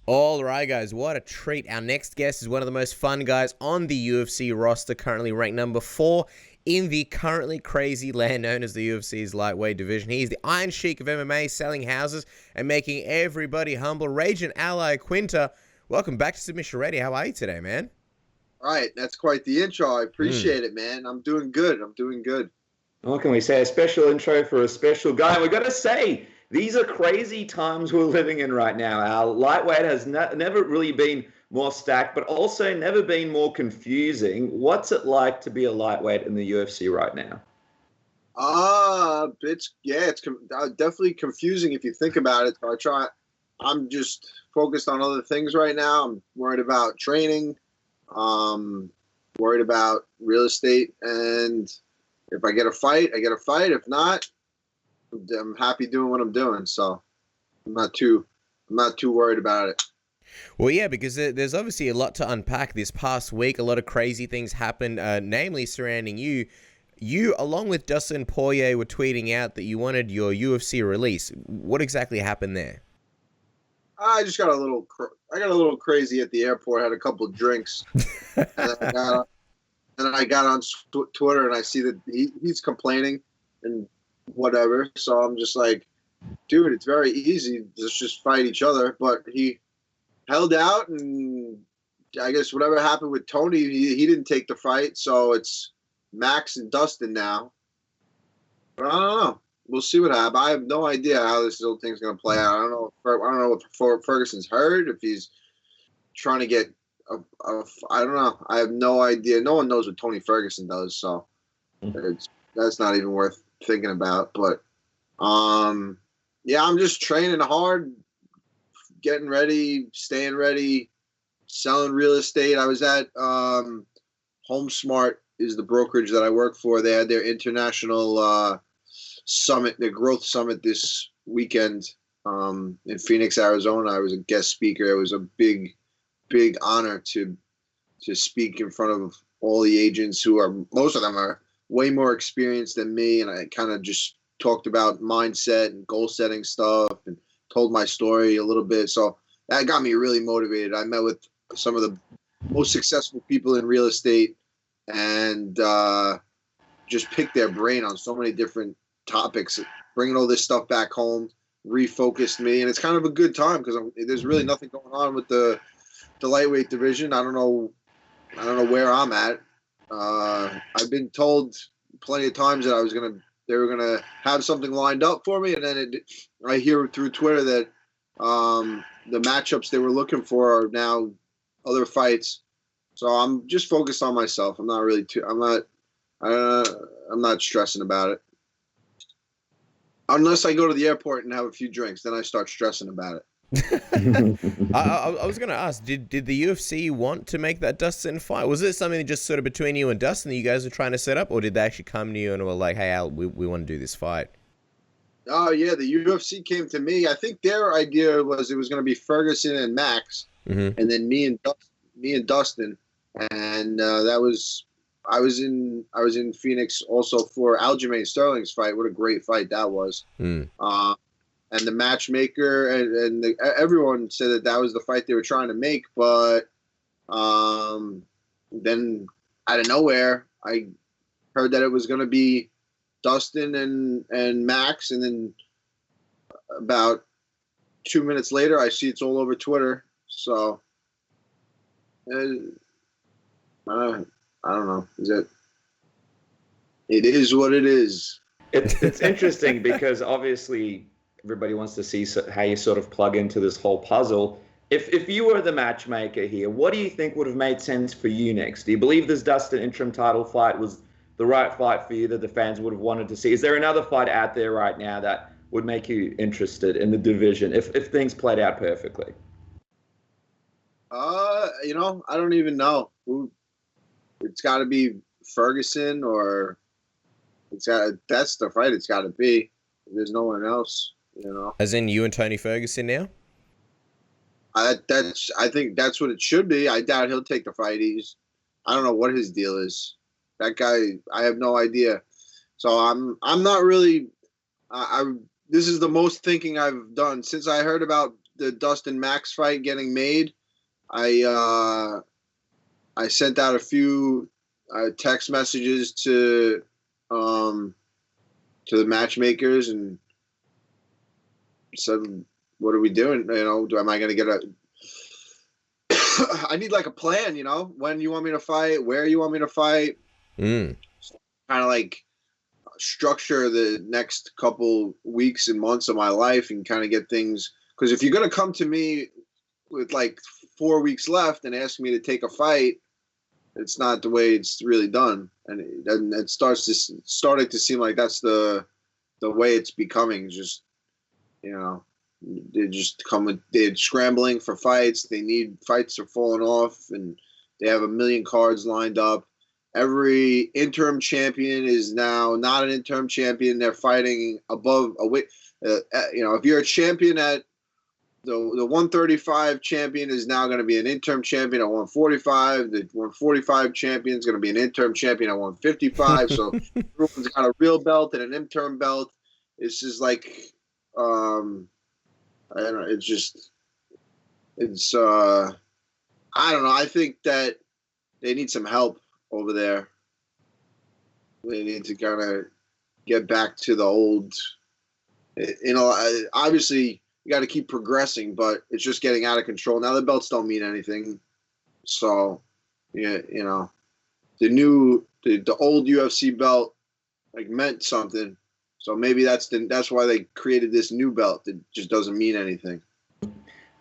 All right, guys, what a treat. Our next guest is one of the most fun guys on the UFC roster, currently ranked number 4 in the currently crazy land known as the UFC's lightweight division. He's the Iron Sheik of MMA, selling houses and making everybody humble. Raging Ally Iaquinta, welcome back to Submission Ready. How are you today, man? All right, that's quite the intro. I appreciate it, man. I'm doing good. What can we say? A special intro for a special guy. We got to say, these are crazy times we're living in right now. Our lightweight has never really been more stacked, but also never been more confusing. What's it like to be a lightweight in the UFC right now? It's definitely confusing if you think about it. I'm just focused on other things right now. I'm worried about training, worried about real estate, and if I get a fight, I get a fight. If not, I'm happy doing what I'm doing. So I'm not too worried about it. Well, yeah, because there's obviously a lot to unpack this past week. A lot of crazy things happened, namely surrounding you. You, along with Dustin Poirier, were tweeting out that you wanted your UFC release. What exactly happened there? I just got a little crazy at the airport. Had a couple of drinks, and I got on Twitter and I see that he's complaining and whatever. So I'm just like, dude, it's very easy. Let's just fight each other. But he held out, and I guess whatever happened with Tony, he didn't take the fight. So it's Max and Dustin now. But I don't know. We'll see what happens. I have no idea how this whole thing's going to play out. I don't know if Ferguson's hurt, if he's trying to get I don't know. I have no idea. No one knows what Tony Ferguson does, so that's not even worth thinking about. But yeah, I'm just training hard, getting ready, staying ready, selling real estate. I was at HomeSmart is the brokerage that I work for. They had their international summit, their growth summit this weekend in Phoenix, Arizona. I was a guest speaker. It was a big honor to speak in front of all the agents most of them are way more experienced than me. And I kind of just talked about mindset and goal setting stuff and told my story a little bit. So that got me really motivated. I met with some of the most successful people in real estate and just picked their brain on so many different topics. Bringing all this stuff back home refocused me. And it's kind of a good time because there's really nothing going on with the lightweight division. I don't know where I'm at. I've been told plenty of times that they were gonna have something lined up for me, and then I hear through Twitter that the matchups they were looking for are now other fights. So I'm just focused on myself. I'm not stressing about it. Unless I go to the airport and have a few drinks, then I start stressing about it. I was going to ask, did the UFC want to make that Dustin fight? Was it something just sort of between you and Dustin that you guys were trying to set up, or did they actually come to you and were like, hey, Al, we want to do this fight? Oh, yeah, the UFC came to me. I think their idea was it was going to be Ferguson and Max, and then me and Dustin. And I was in Phoenix also for Aljamain Sterling's fight. What a great fight that was. And the matchmaker and everyone said that was the fight they were trying to make. But then out of nowhere, I heard that it was going to be Dustin and Max. And then about 2 minutes later, I see it's all over Twitter. So I don't know. It is what it is. It's interesting because obviously everybody wants to see how you sort of plug into this whole puzzle. If you were the matchmaker here, what do you think would have made sense for you next? Do you believe this Dustin interim title fight was the right fight for you that the fans would have wanted to see? Is there another fight out there right now that would make you interested in the division if things played out perfectly? I don't even know. It's got to be Ferguson or that's the fight it's got to be. There's no one else. As in you and Tony Ferguson now? I think that's what it should be. I doubt he'll take the fight. I don't know what his deal is. That guy, I have no idea. So I'm not really. This is the most thinking I've done since I heard about the Dustin Max fight getting made, I sent out a few text messages to the matchmakers and said, "What are we doing? Am I going to get a? I need like a plan. When you want me to fight, where you want me to fight, kind of like structure the next couple weeks and months of my life and kind of get things. Because if you're going to come to me with like 4 weeks left and ask me to take a fight, it's not the way it's really done, and it started to seem like that's the way it's becoming. Just they're scrambling for fights. They need fights are falling off, and they have a million cards lined up. Every interim champion is now not an interim champion. They're fighting above a weight. If you're a champion at the 135 champion is now going to be an interim champion at 145. The 145 champion is going to be an interim champion at 155. So everyone's got a real belt and an interim belt. It's just like, I don't know. I don't know. I think that they need some help over there. They need to kind of get back to the old, obviously, you got to keep progressing, but it's just getting out of control. Now the belts don't mean anything. So, the old UFC belt like meant something. So maybe that's why they created this new belt that just doesn't mean anything.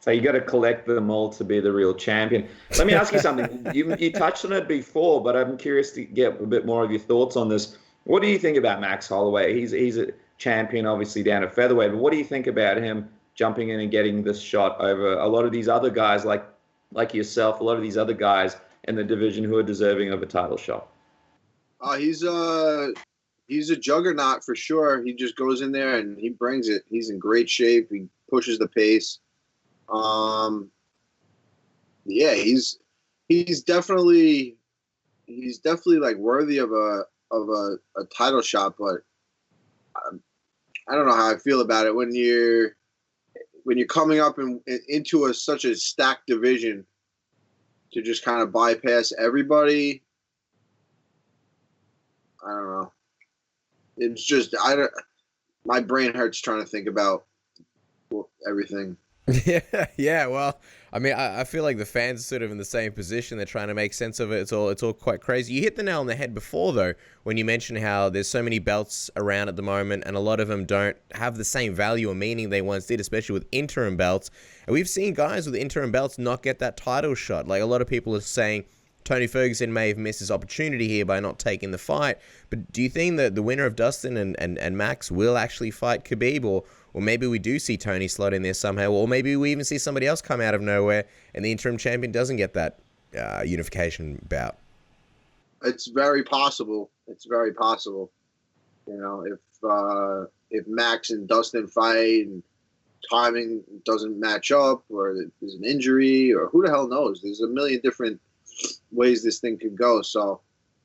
So you got to collect them all to be the real champion. Let me ask you something. You touched on it before, but I'm curious to get a bit more of your thoughts on this. What do you think about Max Holloway? He's a champion, obviously, down at featherweight, but what do you think about him jumping in and getting this shot over a lot of these other guys like yourself, a lot of these other guys in the division who are deserving of a title shot? He's a juggernaut for sure. He just goes in there and he brings it. He's in great shape. He pushes the pace. He's definitely like worthy of a title shot, but I don't know how I feel about it when you're coming up into such a stacked division to just kind of bypass everybody. I don't know. It's just my brain hurts trying to think about everything. Yeah. Well, I mean, I feel like the fans are sort of in the same position. They're trying to make sense of it. It's all quite crazy. You hit the nail on the head before, though, when you mentioned how there's so many belts around at the moment, and a lot of them don't have the same value or meaning they once did, especially with interim belts. And we've seen guys with interim belts not get that title shot. Like, a lot of people are saying Tony Ferguson may have missed his opportunity here by not taking the fight. But do you think that the winner of Dustin and Max will actually fight Khabib, or maybe we do see Tony slot in there somehow, or maybe we even see somebody else come out of nowhere and the interim champion doesn't get that unification bout? It's very possible. It's very possible. If Max and Dustin fight and timing doesn't match up, or there's an injury, or who the hell knows? There's a million different ways this thing could go. So,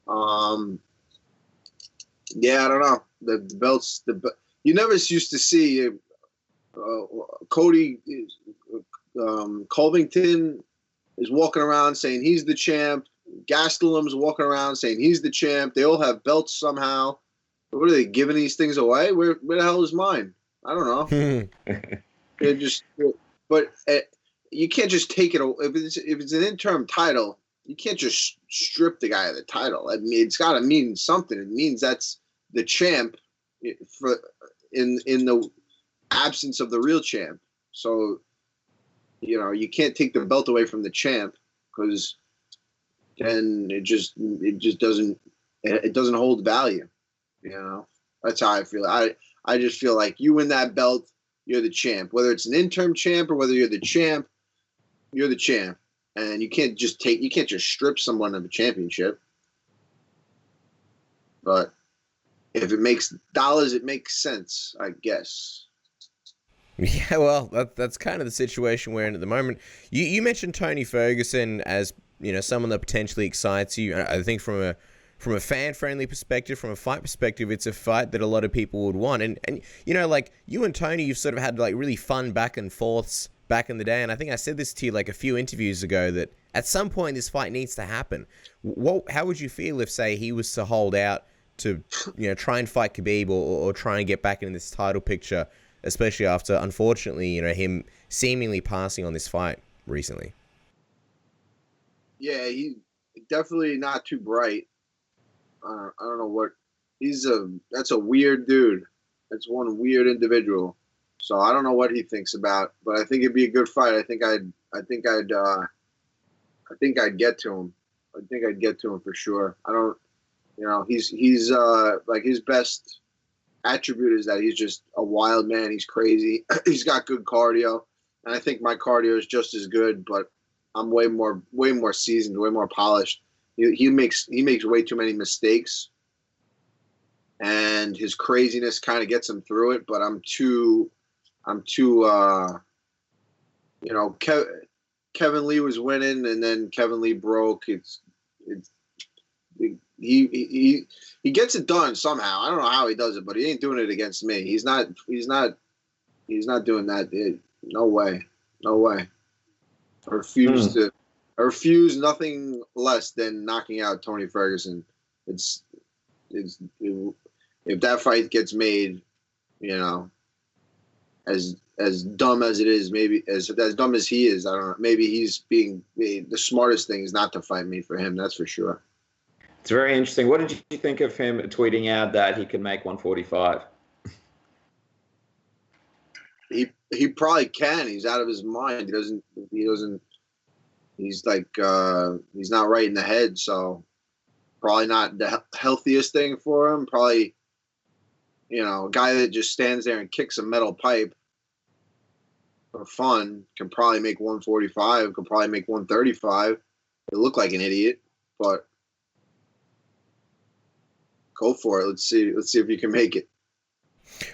I don't know. The belts, you never used to see Cody Covington is walking around saying he's the champ. Gastelum's walking around saying he's the champ. They all have belts somehow. What are they giving these things away? Where the hell is mine? I don't know. You can't just take it. If it's an interim title, you can't just strip the guy of the title. I mean, it's got to mean something. It means that's the champ for in the absence of the real champ. So, you can't take the belt away from the champ, because then it just doesn't hold value. That's how I feel. I just feel like you win that belt, you're the champ. Whether it's an interim champ or whether you're the champ, you're the champ. And you can't just strip someone of a championship. But if it makes dollars, it makes sense, I guess. Yeah, well, that's kind of the situation we're in at the moment. You mentioned Tony Ferguson as, someone that potentially excites you. I think from a fan-friendly perspective, from a fight perspective, it's a fight that a lot of people would want. And like you and Tony, you've sort of had like really fun back and forths back in the day, and I think I said this to you like a few interviews ago, that at some point this fight needs to happen. How would you feel if, say, he was to hold out to, try and fight Khabib or try and get back in this title picture, especially after, unfortunately, him seemingly passing on this fight recently? Yeah, he definitely not too bright. I don't know what that's a weird dude. That's one weird individual. So I don't know what he thinks about, but I think it'd be a good fight. I think I'd get to him. I think I'd get to him for sure. I don't, he's like, his best attribute is that he's just a wild man. He's crazy. He's got good cardio, and I think my cardio is just as good, but I'm way more seasoned, way more polished. He makes way too many mistakes, and his craziness kind of gets him through it. But I'm too. Kevin Lee was winning, and then Kevin Lee broke. He gets it done somehow. I don't know how he does it, but he ain't doing it against me. He's not doing that. No way. I refuse nothing less than knocking out Tony Ferguson. If that fight gets made, as dumb as it is, maybe as dumb as he is, I don't know. Maybe he's being the smartest thing is not to fight me for him. That's for sure. It's very interesting. What did you think of him tweeting out that he could make 145? He probably can. He's out of his mind. He doesn't. He's like he's not right in the head. So probably not the healthiest thing for him. Probably, a guy that just stands there and kicks a metal pipe for fun can probably make 145. Could probably make 135. They look like an idiot, but go for it. Let's see if you can make it.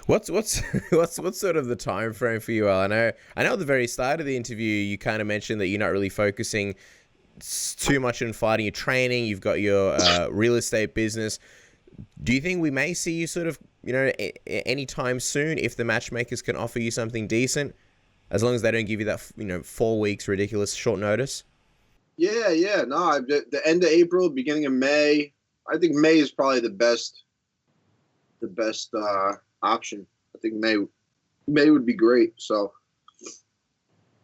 What's sort of the time frame for you, Al? I know at the very start of the interview you kind of mentioned that you're not really focusing too much on fighting. Your training, you've got your real estate business. Do you think we may see you sort of anytime soon if the matchmakers can offer you something decent, as long as they don't give you that 4 weeks ridiculous short notice? Yeah. No, the end of April, beginning of May. I think May is probably the best option. I think May would be great. So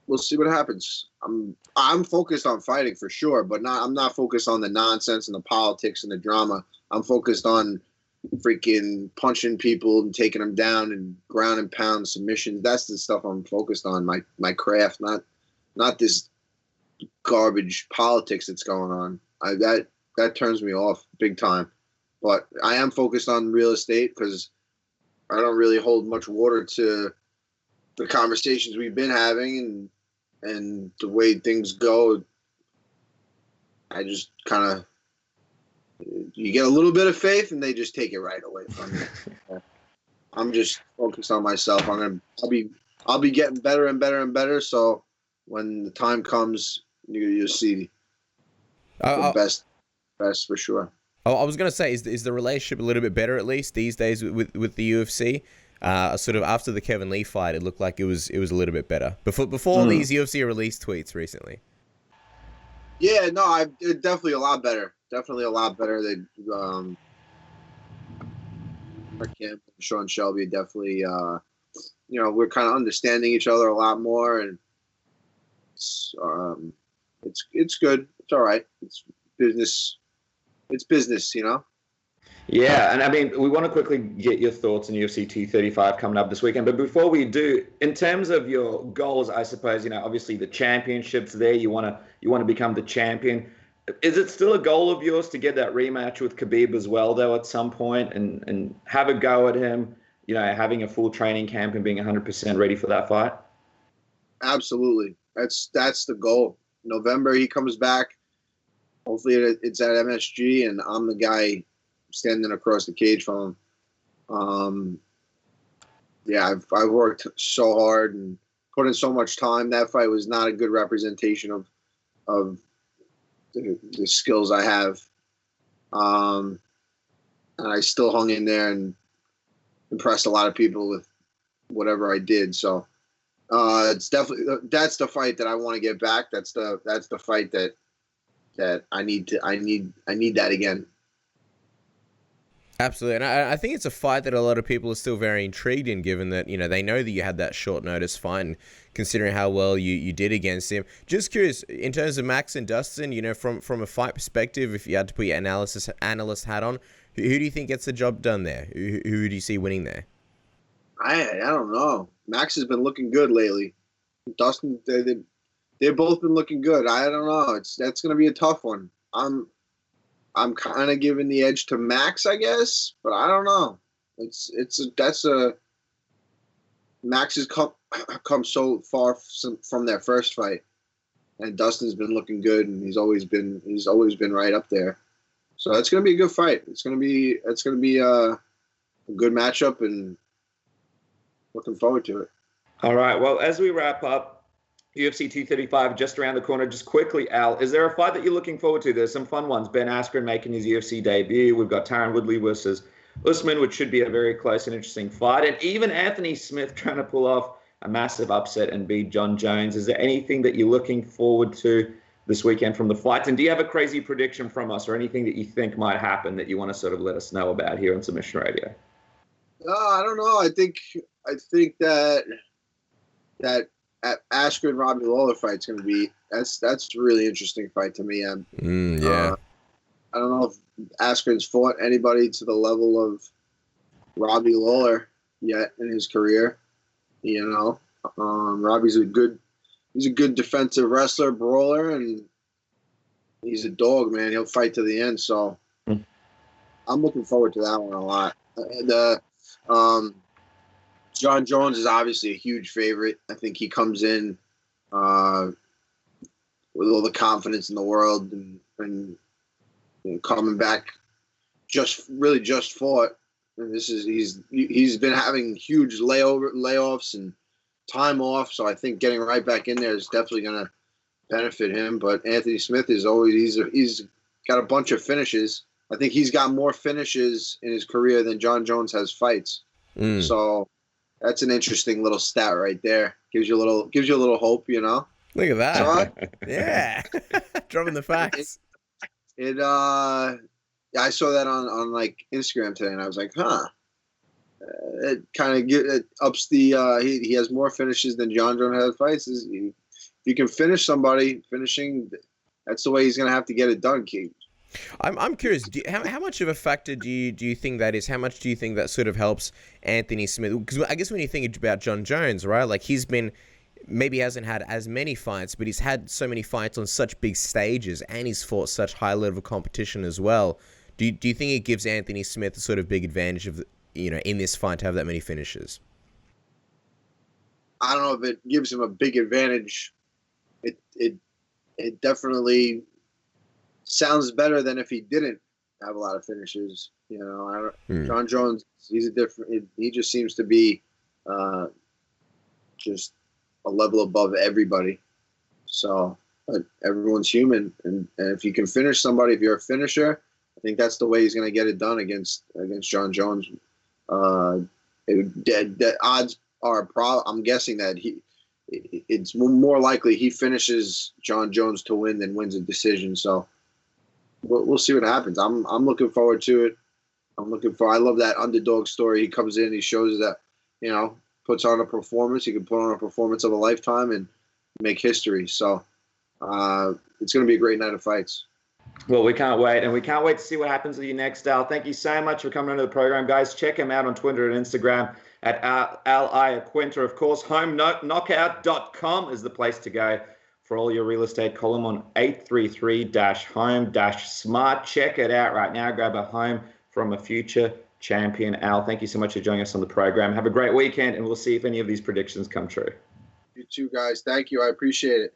we'll see what happens. I'm focused on fighting for sure, but I'm not focused on the nonsense and the politics and the drama. I'm focused on freaking punching people and taking them down and ground and pound submissions. That's the stuff I'm focused on. My craft, not this garbage politics that's going on. That turns me off big time. But I am focused on real estate because I don't really hold much water to the conversations we've been having and the way things go. I just kind of, you get a little bit of faith and they just take it right away from you. I'm just focused on myself. I'll be getting better and better and better. So when the time comes, you'll see the best for sure. I was going to say, is the relationship a little bit better, at least these days with the UFC? Sort of after the Kevin Lee fight, it looked like it was a little bit better. Before these UFC release tweets recently. Yeah, no, definitely a lot better. Definitely a lot better. They, Sean Shelby definitely, we're kind of understanding each other a lot more, and it's good. It's all right. It's business. It's business, Yeah, and I mean, we want to quickly get your thoughts on UFC 235 coming up this weekend. But before we do, in terms of your goals, I suppose, obviously the championship's there. You want to become the champion. Is it still a goal of yours to get that rematch with Khabib as well, though, at some point, and have a go at him, having a full training camp and being 100% ready for that fight? Absolutely. That's the goal. November, he comes back. Hopefully it's at MSG, and I'm the guy standing across the cage from him. I've worked so hard and put in so much time. That fight was not a good representation of the skills I have. And I still hung in there and impressed a lot of people with whatever I did. So It's definitely that's the fight that I want to get back. That's the fight that I need that again. Absolutely, and I think it's a fight that a lot of people are still very intrigued in, given that, they know that you had that short notice fight, and considering how well you did against him. Just curious, in terms of Max and Dustin, from a fight perspective, if you had to put your analyst hat on, who do you think gets the job done there? Who do you see winning there? I don't know. Max has been looking good lately. Dustin, they've both been looking good. I don't know. That's going to be a tough one. I'm kind of giving the edge to Max, I guess, but I don't know. Max has come so far from their first fight, and Dustin's been looking good, and he's always been right up there. So it's going to be a good fight. It's going to be a good matchup, and looking forward to it. All right. Well, as we wrap up, UFC 235 just around the corner. Just quickly, Al, is there a fight that you're looking forward to? There's some fun ones. Ben Askren making his UFC debut. We've got Tyron Woodley versus Usman, which should be a very close and interesting fight. And even Anthony Smith trying to pull off a massive upset and beat John Jones. Is there anything that you're looking forward to this weekend from the fights? And do you have a crazy prediction from us or anything that you think might happen that you want to sort of let us know about here on Submission Radio? I don't know. I think that Askren Robbie Lawler fight's going to be that's a really interesting fight to me. Yeah. I don't know if Askren's fought anybody to the level of Robbie Lawler yet in his career. Robbie's a good defensive wrestler, brawler, and he's a dog, man. He'll fight to the end. So I'm looking forward to that one a lot. John Jones is obviously a huge favorite. I think he comes in with all the confidence in the world and coming back just fought. And he's been having huge layoffs and time off, so I think getting right back in there is definitely going to benefit him. But Anthony Smith is always he's got a bunch of finishes. I think he's got more finishes in his career than John Jones has fights. So that's an interesting little stat right there. Gives you a little hope, Look at that. Yeah. Dropping the facts. I saw that on like Instagram today, and I was like, it kind of ups the he has more finishes than John Jones has fights. If you can finish somebody, finishing, that's the way he's going to have to get it done, Keith. I'm curious. How much of a factor do you think that is? How much do you think that sort of helps Anthony Smith? Because I guess when you think about John Jones, right? Like maybe hasn't had as many fights, but he's had so many fights on such big stages, and he's fought such high level competition as well. Do you think it gives Anthony Smith a sort of big advantage of in this fight to have that many finishes? I don't know if it gives him a big advantage. It definitely sounds better than if he didn't have a lot of finishes. John Jones, he just seems to be just a level above everybody. So, but everyone's human, and if you can finish somebody, if you're a finisher, I think that's the way he's going to get it done against John Jones. The odds are I'm guessing that it's more likely he finishes John Jones to win than wins a decision. So we'll see what happens. I'm looking forward to it. I love that underdog story. He comes in, he shows that, puts on a performance. He can put on a performance of a lifetime and make history. So it's going to be a great night of fights. Well, we can't wait, and we can't wait to see what happens with you next, Al. Thank you so much for coming onto the program, guys. Check him out on Twitter and Instagram at Al Iaquinta. Of course, HomeKnockout.com is the place to go for all your real estate column on 833-home-smart. Check it out right now. Grab a home from a future champion. Al, thank you so much for joining us on the program. Have a great weekend, and we'll see if any of these predictions come true. You too, guys. Thank you. I appreciate it.